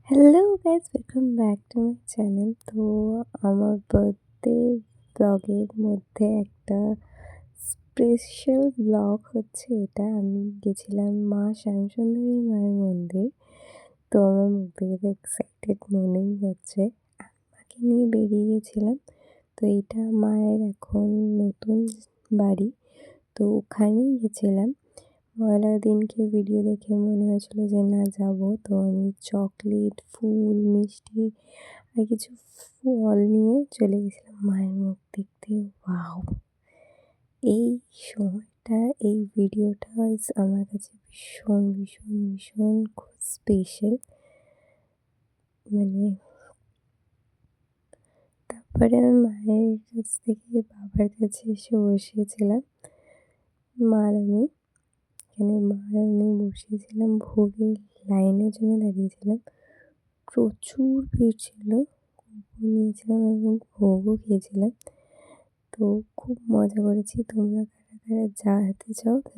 Hello guys, welcome back to my channel. তো আমার birthday ব্লগের মধ্যে একটা স্পেশাল ব্লগ হচ্ছে এটা। আমি গেছিলাম মা শ্যামসুন্দরী মায়ের মন্দির। তো আমার মুখ থেকে তো এক্সাইটেড মনেই হচ্ছে। মাকে নিয়ে বেরিয়ে গেছিলাম। তো এটা মায়ের এখন নতুন বাড়ি, তো ওখানেই গেছিলাম। পয়লার দিনকে ভিডিও দেখে মনে হয়েছিল যে না যাব। তো আমি চকলেট, ফুল, মিষ্টি আর কিছু ফল নিয়ে চলে গেছিলাম মায়ের মুখ দেখতে। ওয়াও! এই সময়টা, এই ভিডিওটা আমার কাছে ভীষণ ভীষণ ভীষণ খুব স্পেশাল। মানে তারপরে আমি মায়ের কাছ থেকে বাবার কাছে এসে বসেছিলাম। মা আর আমি এখানে মা আর আমি বসেছিলাম, ভোগের লাইনের জন্য দাঁড়িয়েছিলাম। প্রচুর ভিড় ছিল, কুপন নিয়েছিলাম এবং ভোগও খেয়েছিলাম। তো খুব মজা করেছি। তোমরা কারা কারা যেতে চাও তা